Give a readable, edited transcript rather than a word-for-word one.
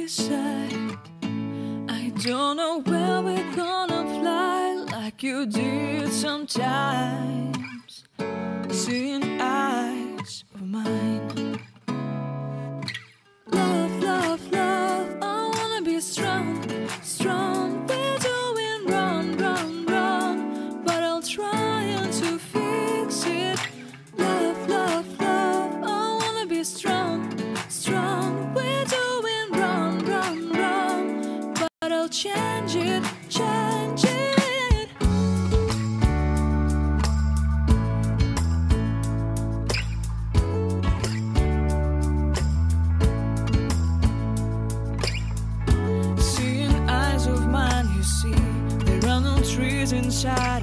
decide. I don't know where we're gonna fly like you did sometimes. Seeing eyes of mine. Love, love, love, I wanna be strong, strong. We're doing wrong, wrong, wrong, but I'll try to fix it. Love, love, love, I wanna be strong, strong. We're doing wrong, wrong, wrong, but I'll change it, change it. Seeing eyes of mine, you see, there are no trees inside